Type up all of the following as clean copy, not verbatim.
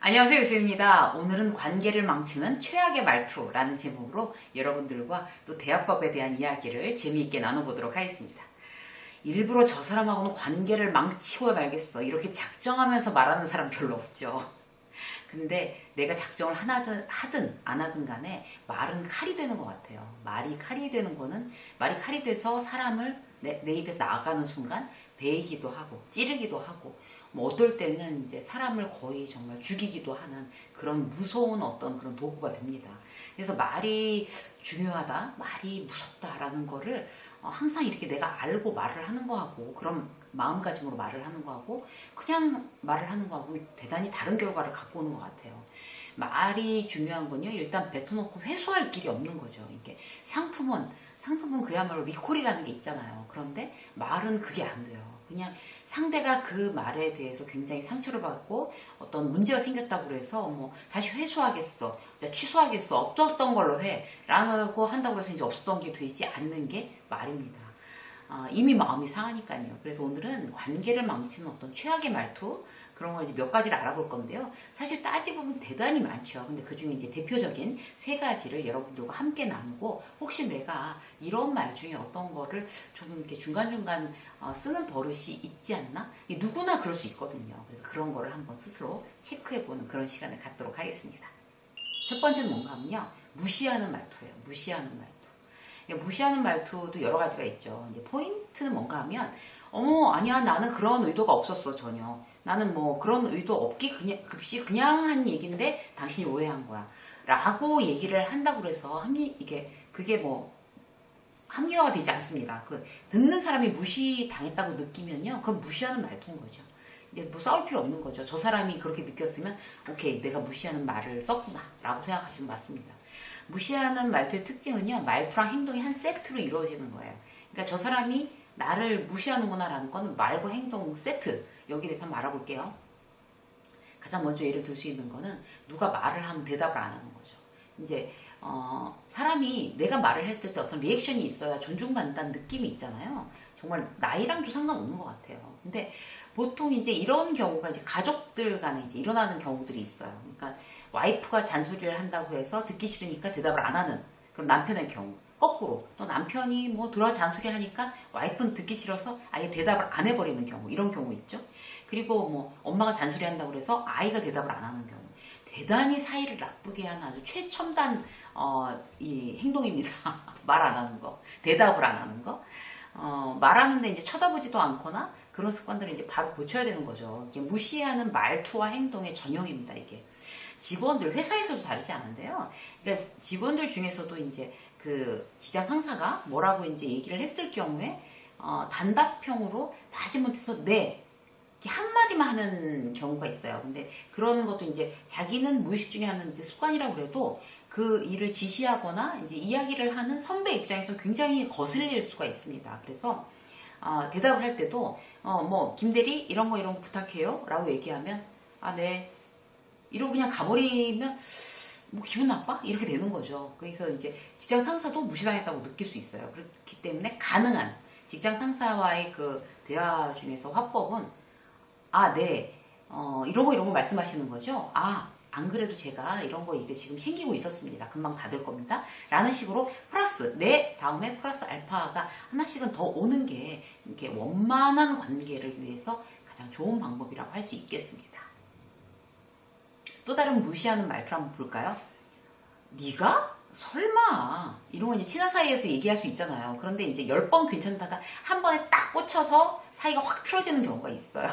안녕하세요, 유수입니다. 오늘은 관계를 망치는 최악의 말투라는 제목으로 여러분들과 또 대화법에 대한 이야기를 재미있게 나눠보도록 하겠습니다. 일부러 저 사람하고는 관계를 망치고 말겠어, 이렇게 작정하면서 말하는 사람 별로 없죠. 근데 내가 작정을 하든 안 하든 간에 말은 칼이 되는 것 같아요. 말이 칼이 되는 거는, 말이 칼이 돼서 사람을 내 입에서 나가는 순간 베이기도 하고 찌르기도 하고, 뭐 어떨 때는 이제 사람을 거의 정말 죽이기도 하는 그런 무서운 어떤 그런 도구가 됩니다. 그래서 말이 중요하다, 말이 무섭다라는 거를 항상 이렇게 내가 알고 말을 하는 거하고, 그런 마음가짐으로 말을 하는 거하고, 그냥 말을 하는 거하고 대단히 다른 결과를 갖고 오는 것 같아요. 말이 중요한 건요, 일단 뱉어놓고 회수할 길이 없는 거죠. 이게 상품은 그야말로 리콜이라는 게 있잖아요. 그런데 말은 그게 안 돼요. 그냥 상대가 그 말에 대해서 굉장히 상처를 받고 어떤 문제가 생겼다고 그래서 뭐 다시 회수하겠어, 취소하겠어, 없었던 걸로 해 라고 한다고 해서 이제 없었던 게 되지 않는 게 말입니다. 이미 마음이 상하니까요. 그래서 오늘은 관계를 망치는 어떤 최악의 말투, 그런 걸 이제 몇 가지를 알아볼 건데요. 사실 따지보면 대단히 많죠. 근데 그 중에 이제 대표적인 세 가지를 여러분들과 함께 나누고, 혹시 내가 이런 말 중에 어떤 거를 좀 이렇게 중간중간 쓰는 버릇이 있지 않나? 누구나 그럴 수 있거든요. 그래서 그런 거를 한번 스스로 체크해보는 그런 시간을 갖도록 하겠습니다. 첫 번째는 뭔가 하면요, 무시하는 말투예요. 무시하는 말투. 무시하는 말투도 여러 가지가 있죠. 이제 포인트는 뭔가 하면, 아니야, 나는 그런 의도가 없었어, 전혀. 나는 뭐 그런 의도 없기 급시 그냥 한 얘기인데 당신이 오해한 거야 라고 얘기를 한다고 해서 그게 뭐 합리화가 되지 않습니다. 듣는 사람이 무시당했다고 느끼면요, 그건 무시하는 말투인 거죠. 이제 뭐 싸울 필요 없는 거죠. 저 사람이 그렇게 느꼈으면 오케이, 내가 무시하는 말을 썼구나 라고 생각하시면 맞습니다. 무시하는 말투의 특징은요, 말투랑 행동이 한 세트로 이루어지는 거예요. 그러니까 저 사람이 나를 무시하는구나 라는 건 말과 행동 세트, 여기에 대해서 한번 알아볼게요. 가장 먼저 예를 들 수 있는 거는, 누가 말을 하면 대답을 안 하는 거죠. 이제 사람이 내가 말을 했을 때 어떤 리액션이 있어야 존중받는다는 느낌이 있잖아요. 정말 나이랑도 상관없는 것 같아요. 근데 보통 이제 이런 경우가 이제 가족들 간에 이제 일어나는 경우들이 있어요. 그러니까 와이프가 잔소리를 한다고 해서 듣기 싫으니까 대답을 안 하는 그런 남편의 경우. 거꾸로 또 남편이 뭐 들어와 잔소리 하니까 와이프는 듣기 싫어서 아예 대답을 안 해버리는 경우, 이런 경우 있죠. 그리고 뭐 엄마가 잔소리 한다고 그래서 아이가 대답을 안 하는 경우, 대단히 사이를 나쁘게 하는 아주 최첨단 이 행동입니다. 말 안 하는 거, 대답을 안 하는 거, 말하는데 이제 쳐다보지도 않거나, 그런 습관들을 이제 바로 고쳐야 되는 거죠. 이게 무시하는 말투와 행동의 전형입니다. 이게 직원들, 회사에서도 다르지 않은데요. 그러니까 직원들 중에서도 이제 그 직장 상사가 뭐라고 이제 얘기를 했을 경우에 단답형으로 마지못해서 네, 이렇게 한마디만 하는 경우가 있어요. 근데 그러는 것도 이제 자기는 무의식 중에 하는 이제 습관이라고 그래도, 그 일을 지시하거나 이제 이야기를 하는 선배 입장에서 굉장히 거슬릴 수가 있습니다. 그래서 대답을 할 때도 뭐 김대리 이런 거 부탁해요 라고 얘기하면 네 이러고 그냥 가버리면 뭐 기분 나빠? 이렇게 되는 거죠. 그래서 이제 직장 상사도 무시당했다고 느낄 수 있어요. 그렇기 때문에 가능한 직장 상사와의 그 대화 중에서 화법은 네, 이런 거 말씀하시는 거죠. 안 그래도 제가 이런 거 이게 지금 챙기고 있었습니다. 금방 다 될 겁니다. 라는 식으로 플러스, 네, 다음에 플러스 알파가 하나씩은 더 오는 게 이렇게 원만한 관계를 위해서 가장 좋은 방법이라고 할 수 있겠습니다. 또 다른 무시하는 말투를 한번 볼까요? 네가? 설마? 이런 거 이제 친한 사이에서 얘기할 수 있잖아요. 그런데 이제 10번 괜찮다가 한 번에 딱 꽂혀서 사이가 확 틀어지는 경우가 있어요.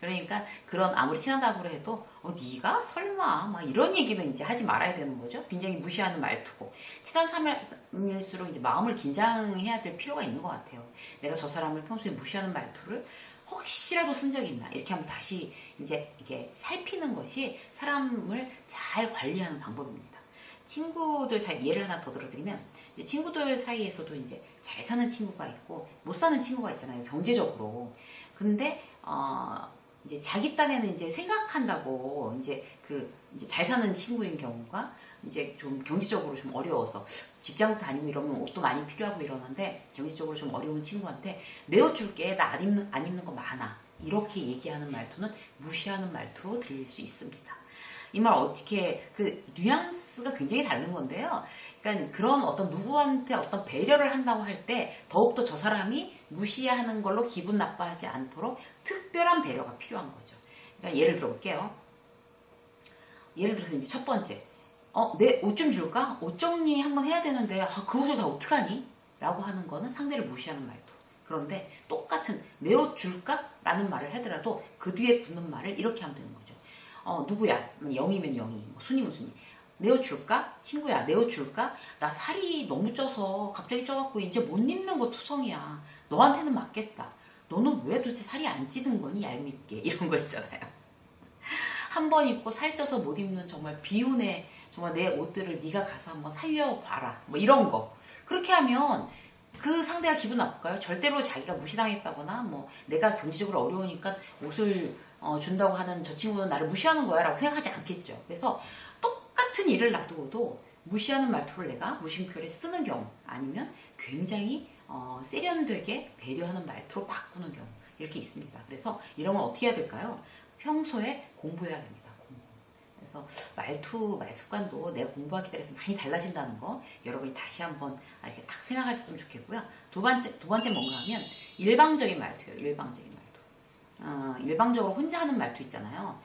그러니까 그런 아무리 친하다고 해도 네가? 설마? 막 이런 얘기는 이제 하지 말아야 되는 거죠. 굉장히 무시하는 말투고, 친한 사람일수록 이제 마음을 긴장해야 될 필요가 있는 것 같아요. 내가 저 사람을 평소에 무시하는 말투를 혹시라도 쓴 적이 있나, 이렇게 한번 다시 이제 이게 살피는 것이 사람을 잘 관리하는 방법입니다. 친구들 사이 예를 하나 더 들어드리면, 친구들 사이에서도 이제 잘 사는 친구가 있고 못 사는 친구가 있잖아요, 경제적으로. 근데 이제 자기 딴에는 이제 생각한다고 이제 잘 사는 친구인 경우가 이제 좀 경제적으로 좀 어려워서 직장도 다니고 이러면 옷도 많이 필요하고 이러는데, 경제적으로 좀 어려운 친구한테 내 옷 줄게, 나 안 입는 거 많아, 이렇게 얘기하는 말투는 무시하는 말투로 들릴 수 있습니다. 이 말 어떻게, 그 뉘앙스가 굉장히 다른 건데요. 그러니까 그런 어떤 누구한테 어떤 배려를 한다고 할 때 더욱더 저 사람이 무시하는 걸로 기분 나빠하지 않도록 특별한 배려가 필요한 거죠. 그러니까 예를 들어 볼게요. 예를 들어서 이제 첫 번째, 내 옷 좀 줄까? 옷 정리 한번 해야 되는데, 그 옷을 다 어떡하니? 라고 하는 거는 상대를 무시하는 말도. 그런데 똑같은 내 옷 줄까? 라는 말을 하더라도 그 뒤에 붙는 말을 이렇게 하면 되는 거죠. 누구야? 0이면 0이, 뭐 순이면 순이. 내 옷 줄까? 친구야, 내 옷 줄까? 나 살이 너무 쪄서 갑자기 쪄갖고 이제 못 입는 거 투성이야. 너한테는 맞겠다. 너는 왜 도대체 살이 안 찌는 거니? 얄밉게. 이런 거 있잖아요. 한 번 입고 살쪄서 못 입는 정말 비운의 정말 내 옷들을 네가 가서 한번 살려봐라. 뭐 이런 거. 그렇게 하면 그 상대가 기분 나쁠까요? 절대로 자기가 무시당했다거나 뭐 내가 경제적으로 어려우니까 옷을 준다고 하는 저 친구는 나를 무시하는 거야 라고 생각하지 않겠죠. 그래서 똑같은 일을 놔두고도 무시하는 말투를 내가 무심결에 쓰는 경우 아니면 굉장히 세련되게 배려하는 말투로 바꾸는 경우 이렇게 있습니다. 그래서 이런 건 어떻게 해야 될까요? 평소에 공부해야 됩니다. 공부. 그래서 말투, 말습관도 내가 공부하기 따라서 많이 달라진다는 거 여러분이 다시 한번 이렇게 딱 생각하셨으면 좋겠고요. 두 번째 뭔가 하면 일방적인 말투예요. 일방적인 말투. 일방적으로 혼자 하는 말투 있잖아요.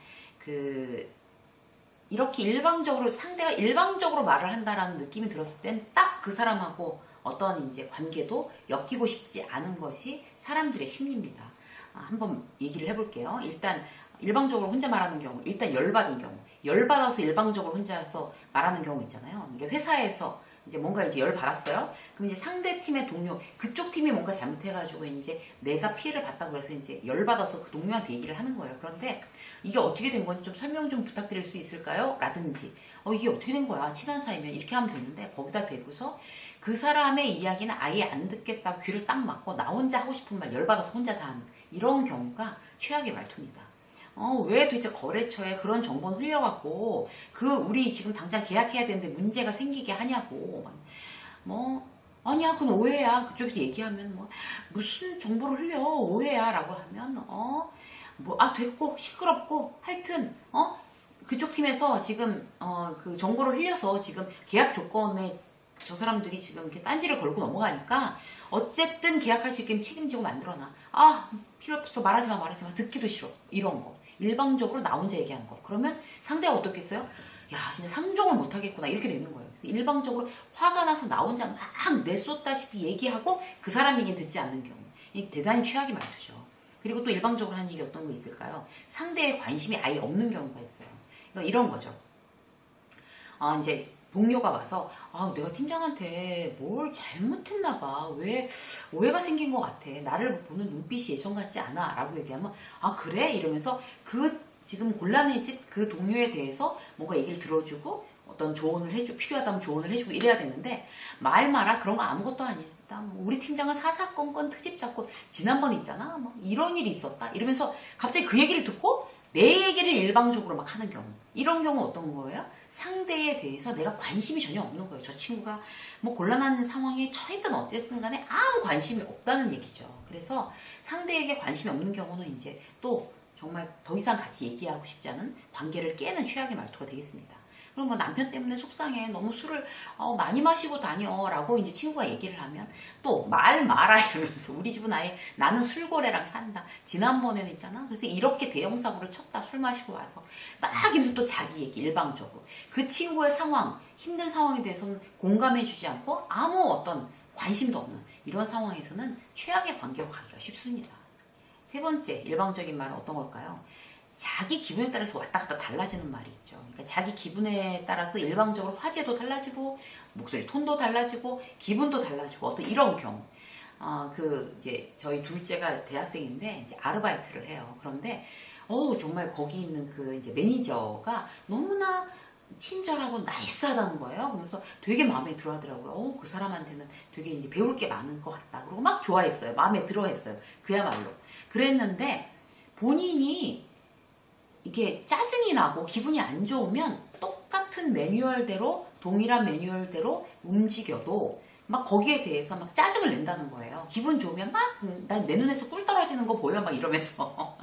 이렇게 일방적으로 상대가 일방적으로 말을 한다라는 느낌이 들었을 땐 딱 그 사람하고 어떤 이제 관계도 엮이고 싶지 않은 것이 사람들의 심리입니다. 한번 얘기를 해볼게요. 일단 일방적으로 혼자 말하는 경우, 일단 열받은 경우, 열받아서 일방적으로 혼자서 말하는 경우 있잖아요. 이게 회사에서 이제 뭔가 이제 열받았어요. 그럼 이제 상대 팀의 동료, 그쪽 팀이 뭔가 잘못해가지고 이제 내가 피해를 봤다고 해서 이제 열받아서 그 동료한테 얘기를 하는 거예요. 그런데 이게 어떻게 된 건지 좀 설명 좀 부탁드릴 수 있을까요? 라든지, 이게 어떻게 된 거야? 친한 사이면 이렇게 하면 되는데 거기다 대고서 그 사람의 이야기는 아예 안 듣겠다고 귀를 딱 막고 나 혼자 하고 싶은 말 열받아서 혼자 다 하는 이런 경우가 최악의 말투입니다. 왜 도대체 거래처에 그런 정보는 흘려갖고 우리 지금 당장 계약해야 되는데 문제가 생기게 하냐고. 아니야 그건 오해야. 그쪽에서 얘기하면 무슨 정보를 흘려 오해야 라고 하면 됐고 시끄럽고 하여튼 그쪽 팀에서 지금 그 정보를 흘려서 지금 계약 조건에 저 사람들이 지금 이렇게 딴지를 걸고 넘어가니까 어쨌든 계약할 수 있게 책임지고 만들어놔. 필요 없어. 말하지 마. 듣기도 싫어. 이런 거. 일방적으로 나 혼자 얘기한 거. 그러면 상대가 어떻겠어요? 야, 진짜 상종을 못하겠구나. 이렇게 되는 거예요. 그래서 일방적으로 화가 나서 나 혼자 막 내쏟다시피 얘기하고 그 사람 얘기는 듣지 않는 경우. 이 대단히 최악의 말투죠. 그리고 또 일방적으로 하는 얘기 어떤 거 있을까요? 상대의 관심이 아예 없는 경우가 있어요. 그러니까 이런 거죠. 이제 동료가 와서 내가 팀장한테 뭘 잘못했나 봐. 왜 오해가 생긴 것 같아. 나를 보는 눈빛이 예전 같지 않아. 라고 얘기하면 그래? 이러면서 지금 곤란해진 그 동료에 대해서 뭔가 얘기를 들어주고 어떤 조언을 필요하다면 조언을 해주고 이래야 되는데 말 마라 그런 거 아무것도 아니다. 우리 팀장은 사사건건 트집 잡고 지난번 있잖아. 이런 일이 있었다. 이러면서 갑자기 그 얘기를 듣고 내 얘기를 일방적으로 막 하는 경우. 이런 경우 어떤 거예요? 상대에 대해서 내가 관심이 전혀 없는 거예요. 저 친구가 곤란한 상황에 처했든 어쨌든 간에 아무 관심이 없다는 얘기죠. 그래서 상대에게 관심이 없는 경우는 이제 또 정말 더 이상 같이 얘기하고 싶지 않은 관계를 깨는 최악의 말투가 되겠습니다. 그럼 남편 때문에 속상해. 너무 술을 많이 마시고 다녀. 라고 이제 친구가 얘기를 하면 또 말 마라 이러면서 우리 집은 아예 나는 술고래랑 산다. 지난번에는 있잖아. 그래서 이렇게 대형사고를 쳤다. 술 마시고 와서. 막 이러면서 또 자기 얘기 일방적으로. 그 친구의 상황, 힘든 상황에 대해서는 공감해주지 않고 아무 어떤 관심도 없는 이런 상황에서는 최악의 관계로 가기가 쉽습니다. 세 번째 일방적인 말은 어떤 걸까요? 자기 기분에 따라서 왔다 갔다 달라지는 말이 있죠. 그러니까 자기 기분에 따라서 일방적으로 화제도 달라지고 목소리 톤도 달라지고 기분도 달라지고 어떤 이런 경우. 이제 저희 둘째가 대학생인데 이제 아르바이트를 해요. 그런데 정말 거기 있는 그 이제 매니저가 너무나 친절하고 나이스하다는 거예요. 그래서 되게 마음에 들어 하더라고요. 그 사람한테는 되게 이제 배울 게 많은 것 같다. 그리고 막 좋아했어요. 마음에 들어 했어요. 그야말로. 그랬는데 본인이 이게 짜증이 나고 기분이 안 좋으면 똑같은 매뉴얼대로 동일한 매뉴얼대로 움직여도 막 거기에 대해서 막 짜증을 낸다는 거예요. 기분 좋으면 막 난 내 눈에서 꿀 떨어지는 거 보여 막 이러면서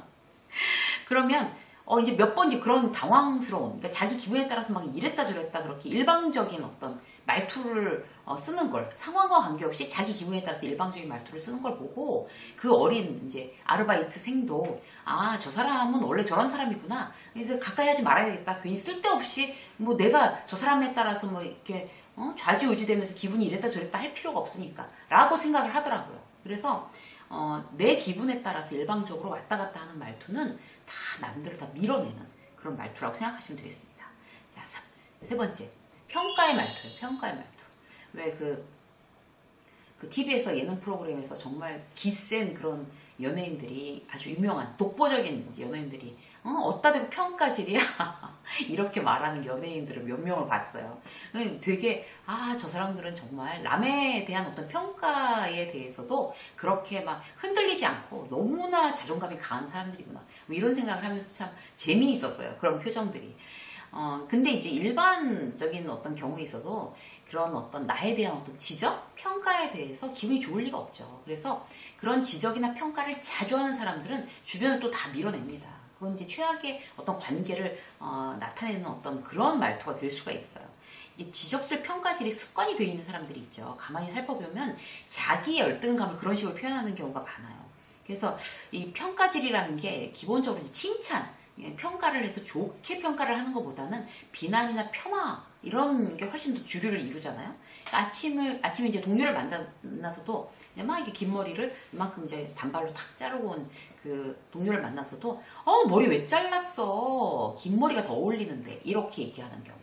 그러면 이제 몇 번 이제 그런 당황스러운, 그러니까 자기 기분에 따라서 막 이랬다 저랬다 그렇게 일방적인 어떤 말투를 쓰는 걸, 상황과 관계없이 자기 기분에 따라서 일방적인 말투를 쓰는 걸 보고 그 어린 이제 아르바이트생도 아, 저 사람은 원래 저런 사람이구나. 그래서 가까이 하지 말아야겠다. 괜히 쓸데없이 뭐 내가 저 사람에 따라서 뭐 이렇게 좌지우지되면서 기분이 이랬다 저랬다 할 필요가 없으니까 라고 생각을 하더라고요. 그래서 내 기분에 따라서 일방적으로 왔다 갔다 하는 말투는 다 남들을 다 밀어내는 그런 말투라고 생각하시면 되겠습니다. 자, 세 번째. 평가의 말투예요. 평가의 말투. 왜 그 TV에서 예능 프로그램에서 정말 기센 그런 연예인들이 아주 유명한 독보적인 연예인들이 어따 대고 평가질이야 이렇게 말하는 연예인들을 몇 명을 봤어요. 되게 저 사람들은 정말 남에 대한 어떤 평가에 대해서도 그렇게 막 흔들리지 않고 너무나 자존감이 강한 사람들이구나 뭐 이런 생각을 하면서 참 재미있었어요. 그런 표정들이. 근데 이제 일반적인 어떤 경우에 있어서 그런 어떤 나에 대한 어떤 지적, 평가에 대해서 기분이 좋을 리가 없죠. 그래서 그런 지적이나 평가를 자주 하는 사람들은 주변을 또 다 밀어냅니다. 그건 이제 최악의 어떤 관계를 나타내는 어떤 그런 말투가 될 수가 있어요. 이제 지적질 평가질이 습관이 되어 있는 사람들이 있죠. 가만히 살펴보면 자기 열등감을 그런 식으로 표현하는 경우가 많아요. 그래서 이 평가질이라는 게 기본적으로 이제 칭찬, 평가를 해서 좋게 평가를 하는 것보다는 비난이나 폄하 이런 게 훨씬 더 주류를 이루잖아요. 아침에 이제 동료를 만나서도 막 이렇게 긴 머리를 이만큼 이제 단발로 탁 자르고 온 그 동료를 만나서도 머리 왜 잘랐어? 긴 머리가 더 어울리는데 이렇게 얘기하는 경우.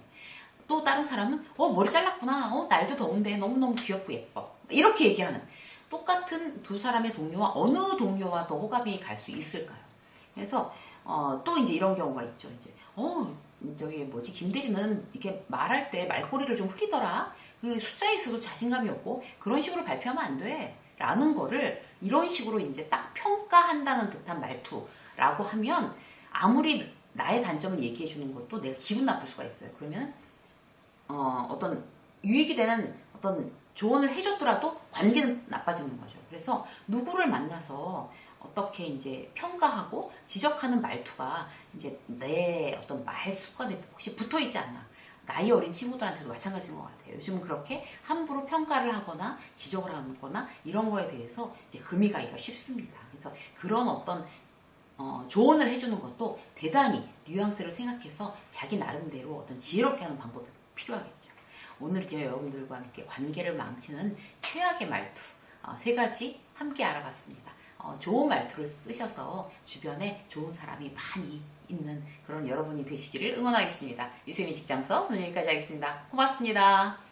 또 다른 사람은 머리 잘랐구나. 날도 더운데 너무너무 귀엽고 예뻐. 이렇게 얘기하는. 똑같은 두 사람의 동료와 어느 동료와 더 호감이 갈 수 있을까요? 그래서 또 이제 이런 경우가 있죠. 이제 저기 뭐지 김대리는 이렇게 말할 때 말꼬리를 좀 흐리더라. 그 숫자에 있어도 자신감이 없고 그런 식으로 발표하면 안 돼. 라는 거를 이런 식으로 이제 딱 평가한다는 듯한 말투라고 하면 아무리 나의 단점을 얘기해 주는 것도 내가 기분 나쁠 수가 있어요. 그러면 어떤 유익이 되는 어떤 조언을 해줬더라도 관계는 나빠지는 거죠. 그래서 누구를 만나서 어떻게 이제 평가하고 지적하는 말투가 이제 내 어떤 말 습관에 혹시 붙어 있지 않나. 나이 어린 친구들한테도 마찬가지인 것 같아요. 요즘은 그렇게 함부로 평가를 하거나 지적을 하거나 이런 거에 대해서 이제 금이 가기가 쉽습니다. 그래서 그런 어떤 조언을 해주는 것도 대단히 뉘앙스를 생각해서 자기 나름대로 어떤 지혜롭게 하는 방법이 필요하겠죠. 오늘은요, 여러분들과 함께 관계를 망치는 최악의 말투 세 가지 함께 알아봤습니다. 좋은 말투를 쓰셔서 주변에 좋은 사람이 많이 있는 그런 여러분이 되시기를 응원하겠습니다. 유세미 직장 수업 오늘 여기까지 하겠습니다. 고맙습니다.